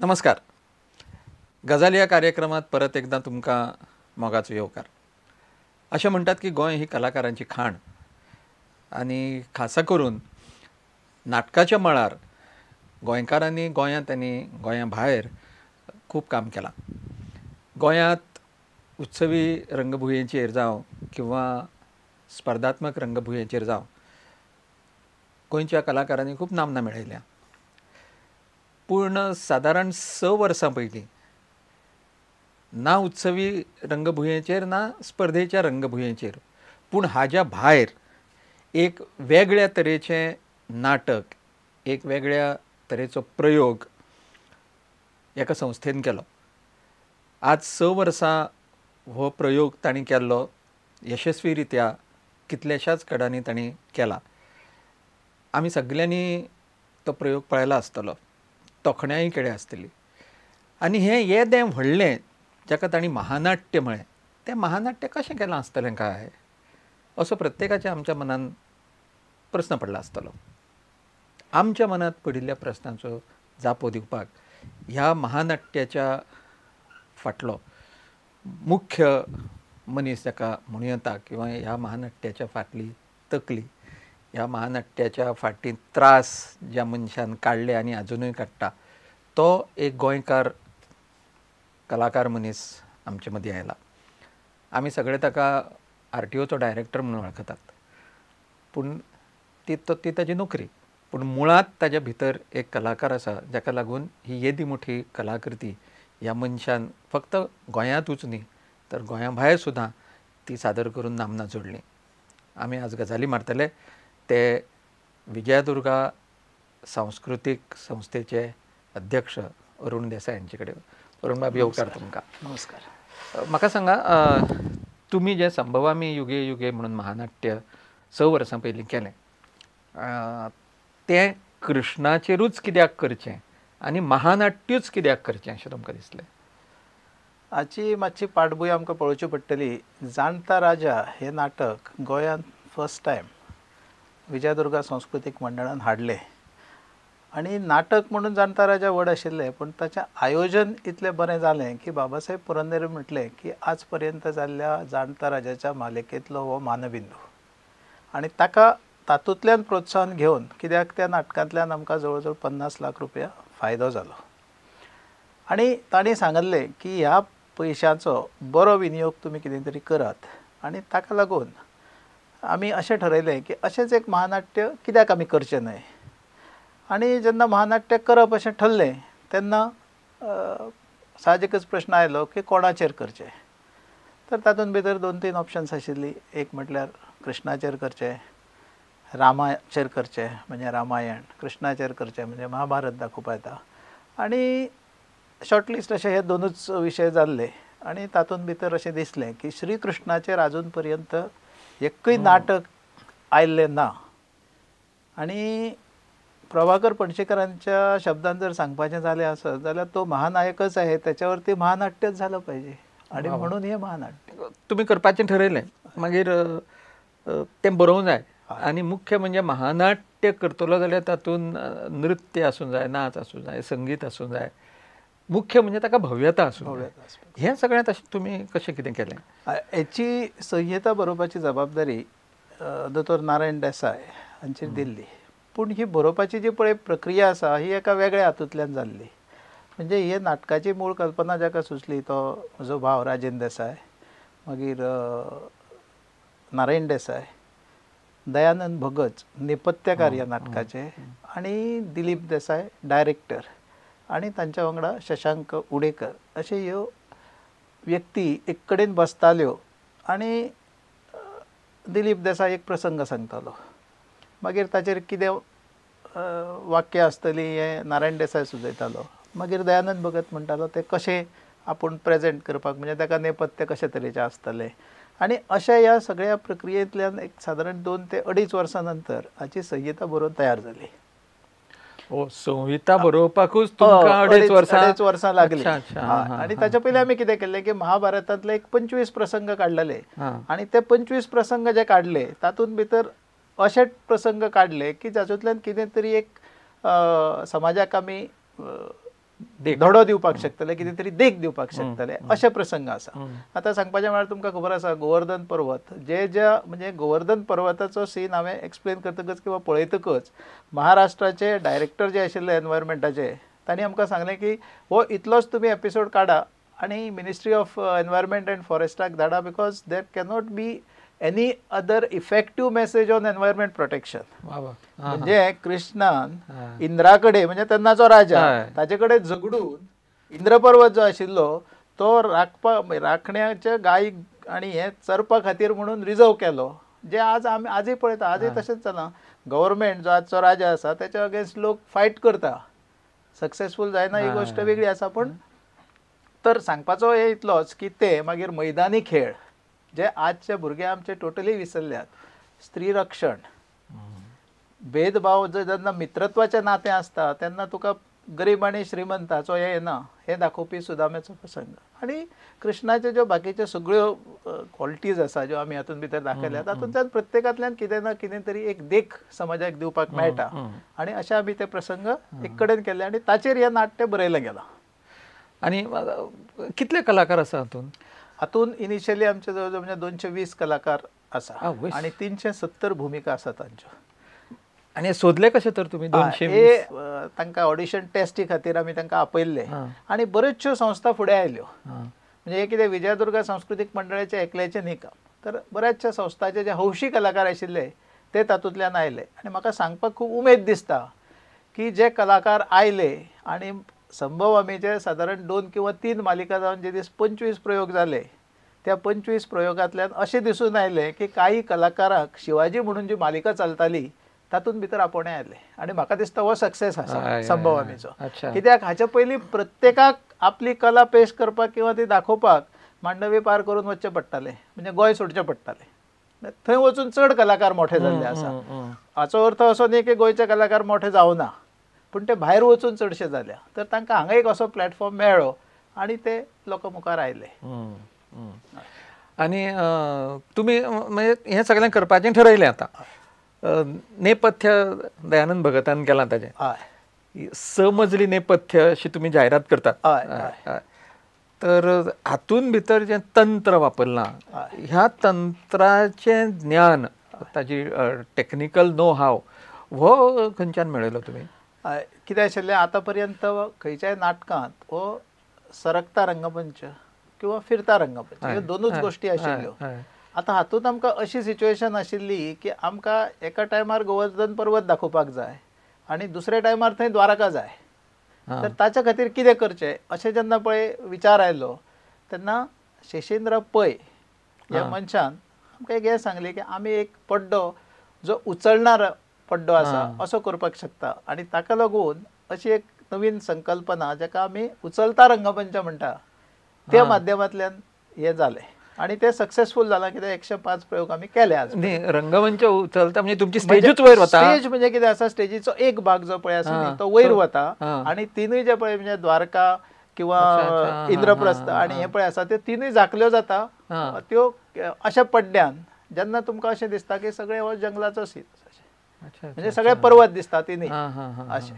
नमस्कार. गजाल या कार्यक्रमात परत एकदा तुमका मोगाचो येवकार. अशें म्हणटात की गोंय ही कलाकारांची खाण आनी खासा करून नाटकाच्या मळार गोंयकारांनी गोंयांत आनी गोंया भायर खूब काम केलां. गोंयांत उत्सवी रंगभुंयेचेर जावं किंवा स्पर्धात्मक रंगभुंयेचेर जावं गोंयच्या कलाकारांनी खूब नामना मेळयल्या. पूण सादारण 6 वर्सां पयलीं ना उत्सवी रंगभुंयेचेर ना स्पर्धेच्या रंगभुंयेचेर पूण हाज्या भायर एक वेगळ्या तरेचें नाटक, एक वेगळ्या तरेचो प्रयोग एका संस्थेन केलो. आज 6 वर्सां हो प्रयोग तांणी केल्लो यशस्वी रित्या कितल्याशाच कडांनी तांणी केला. आमी सगळ्यांनी तो प्रयोग पळयला आसतलो, तोखणाय केली आसतली. आनी हें येदें व्हडलें जाका तांणी महानाट्य म्हळें, तें महानाट्य कशें केलां आसतलें काय असो प्रत्येकाच्या आमच्या मनान प्रस्न पडला आसतलो. आमच्या मनांत पडिल्ल्या प्रस्नाचो जापो दिवपाक ह्या महानाट्याच्या फाटलो मुख्य मनीस जाका म्हणूं येता किंवा ह्या महानाट्याच्या फाटली तकली, ह्या महानाट्याच्या फाटीं त्रास ज्या मनशान काडले आनी आजुनूय काडटा, तो एक गोंयकार कलाकार मनीस आमचे मदीं आयला. आमी सगळे ताका RTOचो डायरेक्टर म्हणून वळखतात, पूण ती ताची नोकरी. पूण मुळांत ताच्या भितर एक कलाकार आसा जाका लागून ही येदी मोठी कलाकृती ह्या मनशान फक्त गोंयांतूच न्ही तर गोंया भायर सुद्दां ती सादर करून नामना जोडली. आमी आज गजाली मारतले ते विजयदुर्गा सांस्कृतीक संस्थेचे अध्यक्ष अरुण देसाय हांचे कडेन. अरुण बाब, येवकार तुमकां. नमस्कार. म्हाका सांगा, तुमी जे संभवामी युगे युगे म्हणून महानाट्य 6 वर्सां पयलीं केलें, तें कृष्णाचेरूच कित्याक करचें आनी महानाट्यूच कित्याक करचें अशें तुमकां दिसलें? हाची मातशी पाठभूंय आमकां पळोवची पडटली. जाणता राजा हें नाटक गोंयांत फर्स्ट टायम विजयदुर्गा सांस्कृतीक मंडळान हाडलें. आनी नाटक म्हणून जाणता राजा व्हड आशिल्लें, पूण ताचें आयोजन इतलें बरें जालें की बाबासाहेब पुरंदरे म्हटलें की आज पर्यंत जाल्ल्या जाणता राजाच्या मालिकेंतलो हो मानबिंदू. आनी ताका तातूंतल्यान प्रोत्साहन घेवन, कित्याक त्या नाटकांतल्यान आमकां जवळ जवळ 50 लाख रुपया फायदो जालो. आनी तांणी सांगलें की ह्या पयशांचो बरो विनियोग तुमी कितें तरी करात. आनी ताका लागून आमी अशें ठरयलें की अशेंच एक महानाट्य कित्याक आमी करचें न्हय. आनी जेन्ना महानाट्य करप अशें ठरलें तेन्ना साहजिकच प्रश्न आयलो की कोणाचेर करचें. तर तातूंत भितर 2-3 ऑप्शन्स आशिल्लीं. एक म्हटल्यार कृष्णाचेर करचें, रामाचेर करचें म्हणजे रामायण, कृष्णाचेर करचें म्हणजे महाभारत दाखोवपा येता. आनी शॉर्टलिस्ट अशे हे 2च विशय जाल्ले. आनी तातूंत भितर अशें दिसलें की श्री कृष्णाचेर आजून पर्यंत एकूय नाटक आयिल्लें ना. आनी प्रभाकर पणशीकरांच्या शब्दान जर सांगपाचें जालें आसत जाल्यार तो महानायकच आहे, त्याच्या वरती महानाट्यच झालं पाहिजे. आनी म्हणून हें महानाट्य तुमी करपाचें ठरयलें. मागीर तें बरोवंक जाय. आनी मुख्य म्हणजे महानाट्य करतलो जाल्यार तातूंत नृत्य आसूंक जाय, नाच आसूंक जाय, संगीत आसूंक जाय. मुख्य म्हणजे ताका भव्यता आसूंक जाय. हें सगळ्यांत अशें तुमी कशें कितें केलें? हेची संहिता बरोवपाची जबाबदारी दोतोर नारायण देसाय हांचेर दिल्ली. पूण ही बरोवपाची जी पळय प्रक्रिया आसा ही एका वेगळ्या हातूंतल्यान जाल्ली. म्हणजे हे नाटकाची मूळ कल्पना जाका सुचली तो म्हजो भाव राजेंद्र देसाय, मागीर नारायण देसाय, दयानंद भगत नेपथ्यकार ह्या नाटकाचे, आनी दिलीप देसाय डायरेक्टर, आनी तांच्या वांगडा शशांक उडेकर अशे ह्यो व्यक्ती एक कडेन बसताल्यो. आनी दिलीप देसाय एक प्रसंग सांगतालो, मागीर ताचेर कितें वाक्य आसतली हें नारायण देसाय सुचयतालो. मागीर दयानंद भगत म्हणटालो तें कशें आपूण प्रेजेंट करपाक, म्हणजे ताका नेपथ्य कशें तरेचें आसतलें. आनी अशा ह्या सगळ्या प्रक्रियेंतल्यान एक सादारण 2 ते 2.5 वर्सां नंतर हाची संहिता बरोवन तयार जाली. संहिता बरोवपाकूच तुमकां 2.5 वर्सां लागली. आनी ताच्या पयलीं आमी कितें केलें की महाभारतांतले एक 25 प्रसंग काडलेले. आनी ते 25 प्रसंग जे काडले तातूंत भितर अशे प्रसंग काडले की जातूंतल्यान कितें तरी एक समाजाक आमी धडो दिवपाक शकतले, कितें तरी देख दिवपाक शकतले, अशे प्रसंग आसा. आतां सांगपाचें म्हळ्यार तुमकां खबर आसा गोवर्धन पर्वत म्हणजे गोवर्धन पर्वताचो सीन हांवें एक्सप्लेन करतकच किंवा पळयतकच महाराष्ट्राचे डायरेक्टर जे आशिल्ले एनवायरमेंटाचे तांणी आमकां सांगलें की हो इतलोच तुमी एपिसोड काडा आनी मिनिस्ट्री ऑफ एनवायरमेंट एंड फॉरेस्टाक धाडा, because there cannot be any other effective message on environment protection. म्हणजे कृष्णान इंद्रा कडेन म्हणजे तेन्नाचो राजा ताचे कडेन झगडून इंद्रपर्वत जो आशिल्लो तो राखण्याच्या गायी आनी हे चरपा खातीर म्हणून रिजर्व केलो, जे आज आमी आजय पळयता. आजय तशेंच जाला. गव्हर्मेंट जो आजचो राजा आसा त्याच्या अगेन्स्ट लोक फायट करता. सक्सेसफूल जायना ही गोष्ट वेगळी आसा. पण तर सांगपाचो हे इतलोच की ते मागीर मैदानी खेळ जे आजचे भुरगे आमचे टोटली विसरल्यात. स्त्री रक्षण, भेदभाव जेन्ना मित्रत्वाचें नातें आसता तेन्ना तुका गरीब आनी श्रीमंताचो हे येना, हे दाखोवपी सुदाम्याचो प्रसंग. आनी कृष्णाच्यो ज्यो बाकीच्यो सगळ्यो क्वॉलिटीज आसा ज्यो आमी हातूंत भितर दाखयल्या तातूंतल्यान प्रत्येकांतल्यान कितें ना कितें तरी एक देख समाजाक दिवपाक मेळटा. आनी अशें आमी ते प्रसंग एक कडेन केले आनी ताचेर हें नाट्य बरयलें गेलां. आनी कितले कलाकार आसा हातूंत इनिशियली आमचे जवळ जवळ 220 कलाकार आसा आनी 370 भुमिका आसा तांच्यो. आनी सोदले कशे तर तुमी 220? तांकां ऑडिशन टेस्टी खातीर आमी तांकां आपयल्ले आनी बऱ्योचश्यो संस्था फुडें आयल्यो. म्हणजे हे कितें विजयदुर्गा सांस्कृतीक मंडळाचें एकल्याचें न्ही काम, तर बऱ्याचशा संस्थाचे जे हौशी कलाकार आशिल्ले ते तातूंतल्यान आयले. आनी म्हाका सांगपाक खूब उमेद दिसता की जे कलाकार आयले आनी संभव आमी जे सादारण 2 किंवा 3 मालिका जावन जे दीस 25 प्रयोग जाले त्या 25 प्रयोगांतल्यान अशें दिसून आयलें की काही कलाकाराक शिवाजी म्हणून जी मालिका चलताली तातूंत भितर आपोवणें आयलें. आनी म्हाका दिसता हो सक्सेस आसा संभव आमीचो. कित्याक हाचे पयलीं प्रत्येकाक आपली कला पेश करपाक किंवा ती दाखोवपाक मांडवी पार करून वचचें पडटालें, म्हणजे गोंय सोडचें पडटालें. थंय वचून चड कलाकार मोठे जाल्ले आसा. हाचो अर्थ असो न्ही की गोंयचे कलाकार मोठे जावना, पूण ते भायर वचून चडशे जाल्या. तर तांकां हांगा एक असो प्लॅटफॉर्म मेळ्ळो आनी ते लोक मुखार आयले. आनी तुमी म्हणजे हें सगळें करपाचें ठरयलें आतां. नेपथ्य दयानंद भगतान केलां ताचें 6 मजली नेपथ्य अशी तुमी जायरात करतात. तर हातूंत भितर जें तंत्र वापरलां ह्या तंत्राचें ज्ञान, ताची टेक्निकल नो हाव हो खंयच्यान मेळयलो तुमी? कितें आशिल्लें आतां पर्यंत खंयच्याय नाटकांत हो सरकता रंगमंच किंवा फिरता रंगमंच ह्यो दोनूच गोश्टी आशिल्ल्यो. आतां हातूंत आमकां अशी सिच्युएशन आशिल्ली की आमकां एका टायमार गोवर्धन पर्वत दाखोवपाक जाय आनी दुसऱ्या टायमार थंय द्वारका जाय. तर ताच्या खातीर कितें करचें अशें जेन्ना पळय विचार आयलो तेन्ना शेषेंद्र पै ह्या मनशान आमकां एक हें सांगलें की आमी एक पड्डो जो उचलणार पड्डो आसा असो करपाक शकता. आनी ताका लागून अशी एक नवीन संकल्पना जाका आमी उचलता रंगमंच म्हणटा त्या माध्यमांतल्यान हें जालें. आनी ते सक्सेसफूल जालां कित्याक 105 प्रयोग आमी केले. आज रंगमंच उचलता म्हणजे तुमची स्टेजूच वयर वता. स्टेज म्हणजे कितें आसा, स्टेजीचो एक भाग जो पळय आसा तो वयर वता आनी तिनूय जे पळय म्हणजे द्वारका किंवा इंद्रप्रस्थ आनी हे पळय आसा ते तिनूय झाकल्यो जाता. त्यो अशा पड्ड्यान जेन्ना तुमकां अशें दिसता की सगळें हो जंगलाचो सीन म्हणजे सगळे पर्वत दिसता तिनूय अशें.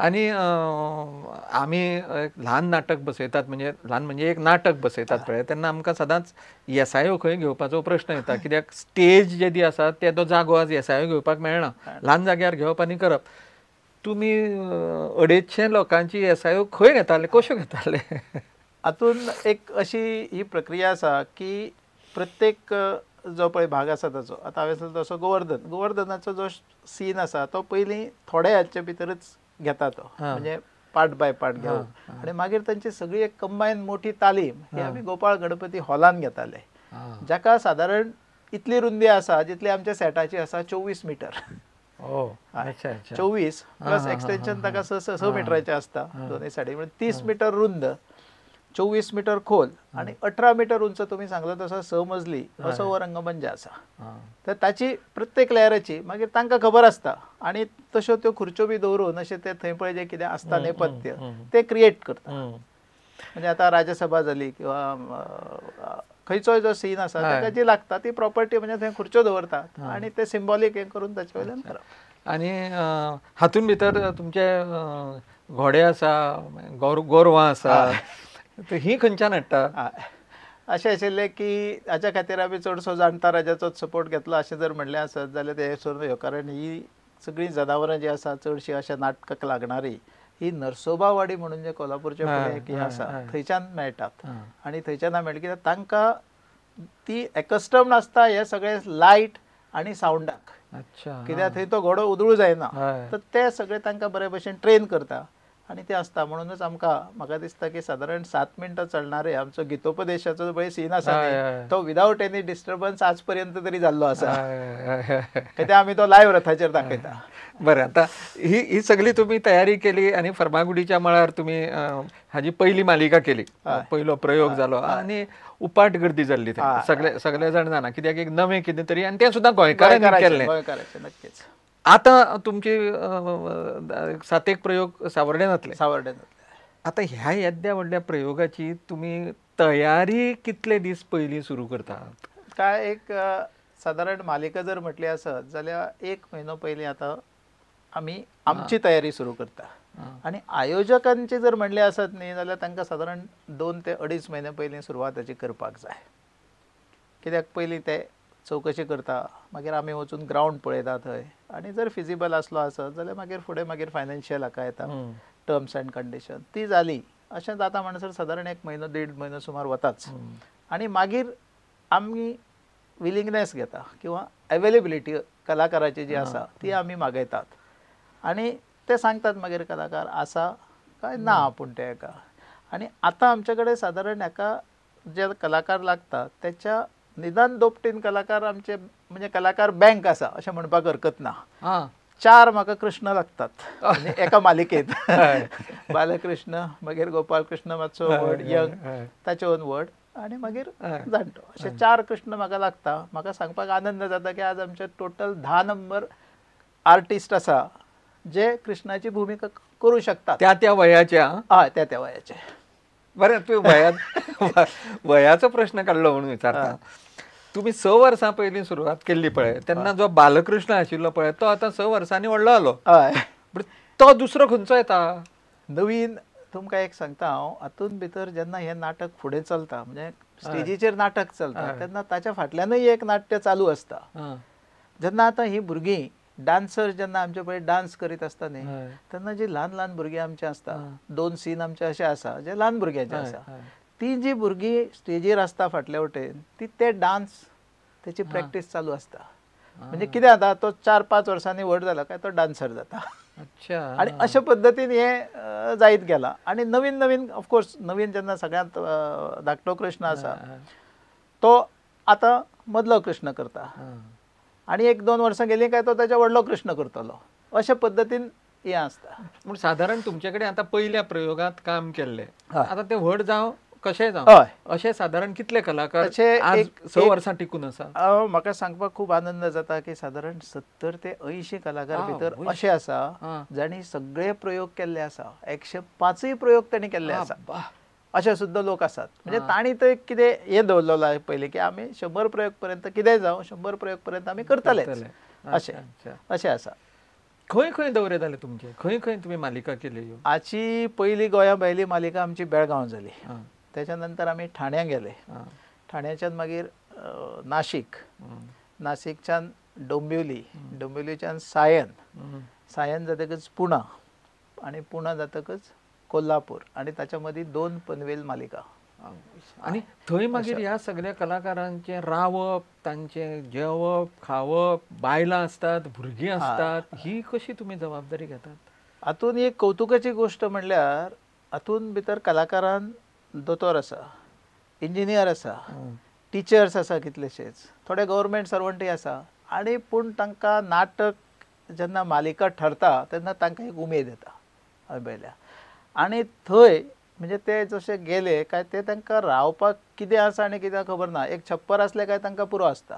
आनी आमी एक ल्हान नाटक बसयतात, म्हणजे ल्हान म्हणजे एक नाटक बसयतात पळय तेन्ना आमकां सदांच येसायो खंय घेवपाचो प्रश्न येता. कित्याक स्टेज जेदी आसा तो जागो आज येसायो घेवपाक मेळना, ल्हान जाग्यार घेवप आनी करप. तुमी 250 लोकांची येसायो खंय घेताले, कश्यो घेताले? हातूंत एक अशी ही प्रक्रिया आसा की प्रत्येक जो पळय भाग आसा ताचो, आतां हांवें तसो गोवर्धनाचो जो सीन आसा तो पयलीं थोड्या हाचे भितरच घेता तो, म्हणजे पार्ट बाय पार्ट घेवन. आनी मागीर तांची सगळी एक कंबायन मोठी तालीम ही आमी गोपाळ गणपती हॉलान घेताले, जाका सादारण इतली रुंदी आसा जितली आमच्या सेटाची आसा 24 मिटर. 24 प्लस एक्सटेन्शन ताका 6 मिटराचें आसता दोनूय सायडीन, म्हणजे 30 मिटर रुंद, 24 मिटर खोल आनी 18 मिटर उंच. तुमी सांगलो तसो 6 मजली असो हो रंगमंच आसा. तर ताची प्रत्येक लेयराची मागीर तांकां खबर आसता आनी तश्यो त्यो खुर्च्यो बी दवरून अशें ते थंय पळय जें कितें आसता नेपथ्य ते क्रिएट करता. म्हणजे आतां राज्यसभा जाली किंवा खंयचोय जो सीन आसा ताका जी लागता ती प्रॉपर्टी म्हणजे थंय खुर्च्यो दवरतात आनी ते सिंबॉलीक हें करून ताचे वयल्यान करप. आनी हातूंत भितर तुमचे घोडे आसा, गोरवां आसा, ही खंयच्यान हाडटा? अशें आशिल्लें की हाच्या खातीर आमी चडसो जाणटा राजाचोच सपोर्ट घेतलो अशें जर म्हणलें आसत जाल्यार ते सोडून कारण ही सगळीं जनावरां जीं आसा चडशीं अशा नाटकाक लागणारी ही नरसोबावाडी म्हणून जे कोल्हापूरचे फुडें एक हें आसा थंयच्यान मेळटात. आनी थंयच्यान मेळटा कित्याक तांकां ती एकस्टम्ड आसता हे सगळे लायट आनी सावंडाक. कित्याक थंय तो घोडो उदळू जायना, तर ते सगळे तांकां बरे भशेन ट्रेन करता आनी ते आसता. म्हणूनच म्हाका दिसता की सादारण 7 मिनटां चलणारे आमचो गितोपदेशाचो पळय सीन आसा तो विदावट एनी डिस्टर्बन्स आज पर्यंत तरी जाल्लो आसा. ते आमी तो लायव्ह रथाचेर दाखयता. बरें, आतां ही सगळी तुमी तयारी केली आनी फर्मागुडीच्या मळार तुमी हाजी पयली मालिका केली, पयलो प्रयोग जालो आनी उपाट गर्दी जाल्ली थंय. सगळे जाण जाणा कित्याक एक नवें कितें तरी आनी तें सुद्दां गोंयकारांनी केल्लें. नक्कीच. आतां तुमचे 7 प्रयोग सावर्डेन जातले. आतां ह्या येद्या व्हडल्या प्रयोगाची तुमी तयारी कितले दीस पयलीं सुरू करतात? काय एक सादारण मालिका जर म्हटली आसत जाल्यार 1 म्हयनो पयलीं आतां आमी आमची तयारी सुरू करता. आनी आयोजकांची जर म्हणलें आसत न्ही जाल्यार तांकां सादारण 2 ते 2.5 म्हयने पयलीं सुरवाताची करपाक जाय. कित्याक पयलीं ते चवकशी करता, मागीर आमी वचून ग्रावंड पळयता थंय, आनी जर फिजिबल आसलो आसत जाल्यार मागीर फुडें फायनान्शियल हाका येता, टर्म्स एंड कंडिशन ती जाली अशें जाता म्हणसर सादारण 1 म्हयनो 1.5 म्हयनो सुमार वताच. आनी मागीर आमी विलिंगनेस घेता किंवा अवेलेबिलिटी कलाकाराची जी आसा ती आमी मागयतात आनी ते सांगतात मागीर कलाकार आसा काय ना पूण ते हेका. आनी आतां आमचे कडेन सादारण हेका जे कलाकार लागतात त्याच्या निदान दोपटीन कलाकार आमचे म्हणजे कलाकार बँक आसा अशें म्हणपाक हरकत ना. 4 म्हाका कृष्ण लागतात एका मालिकेत. बालकृष्ण, मागीर गोपालकृष्ण मातसो व्हड यंग, ताचेवन व्हड आनी मागीर जाणटो, अशे 4 कृष्ण म्हाका लागता. म्हाका सांगपाक आनंद जाता की आज आमचे टोटल 10 नंबर आर्टिस्ट आसा जे कृष्णाची भुमिका करू शकतात त्या वयाच्या. हय, त्या वयाचे. बरें, तुवें वयाचो प्रश्न काडलो म्हणून विचारता. तुमी 6 वर्सां पयलीं सुरवात केल्ली पळय तेन्ना जो बालकृष्ण आशिल्लो पळय तो आतां 6 वर्सांनी व्हडलो जालो. हय, तो दुसरो खंयचो येता नवीन? तुमकां एक सांगता हांव, हातून भितर जेन्ना हें नाटक फुडें चलता म्हणजे स्टेजीचेर नाटक चलता तेन्ना ताच्या फाटल्यानूय एक नाट्य चालू आसता. जेन्ना आतां ही भुरगीं डान्सर जेन्ना आमचे पळय डान्स करीत आसता न्ही तेन्ना जी ल्हान भुरगीं आमचे आसता, 2 सीन आमचे अशे आसा जे ल्हान भुरग्यांचे आसा, ती जी भुरगीं स्टेजीर आसता फाटल्या वटेन ती ते डान्स तेची प्रॅक्टीस चालू आसता. म्हणजे कितें जाता, तो 4-5 वर्सांनी व्हड जाला काय तो डान्सर जाता. आनी अशे पद्दतीन हे जायत गेला. आनी नवीन ऑफकोर्स नवीन जेन्ना सगळ्यांत धाकटो कृष्ण आसा तो आतां मदलो कृष्ण करता आनी 1-2 वर्सां गेलीं काय तो ताच्या व्हडलो कृष्ण करतलो. अशे पद्दतीन हें आसता. पूण सादारण तुमचे कडेन आतां पयल्या प्रयोगांत काम केल्लें, आतां ते व्हड जावं कशें जावं अशे सादारण कितले कलाकार आज 6 वर्सां टिकून आसा? म्हाका सांगपाक खूब आनंद जाता की सादारण 70 ते 80 कलाकार भितर अशे आसा जाणी सगळे प्रयोग केल्ले आसा. 105 प्रयोग तांणी केल्ले आसा. अशे सुद्दां लोक आसात. म्हणजे तांणी थंय कितें हें दवरलेलो आहे पयलीं की आमी 100 प्रयोग पर्यंत कितेंय जावं 100 प्रयोग पर्यंत आमी करतलेच अशें आसा. खंय खंय दौरे जाले तुमचे? खंय खंय तुमी मालिका केल्यो? हाची पयली गोंया भायली मालिका आमची बेळगांव जाली. त्याच्या नंतर आमी ठाण्या गेले. ठाण्याच्यान मागीर नाशिक, नाशिकच्यान डोंबिवली, डोंबिवलीच्यान सायन जातकच पुणा आनी पुणा जातकच कोल्हापूर आनी ताच्या मदीं 2 पनवेल मालिका. आनी थंय मागीर ह्या सगळ्या कलाकारांचें रावप, तांचें जेवप खावप, बायलां आसतात, भुरगीं आसतात, ही कशी तुमी जबाबदारी घेतात? हातून एक कौतुकाची गोश्ट म्हणल्यार हातून भितर कलाकारान दोतोर आसा, इंजिनियर आसा, टिचर्स आसा कितलेशेच, थोडे गव्हर्मेंट सर्वंटूय आसा. आनी पूण तांकां नाटक जेन्ना मालिका ठरता तेन्ना तांकां एक उमेद येता पयल्या. आनी थंय म्हणजे ते जशे गेले काय ते तांकां रावपाक कितें आसा आनी कितें खबर ना. एक छप्पर आसलें काय तांकां पुरो आसता.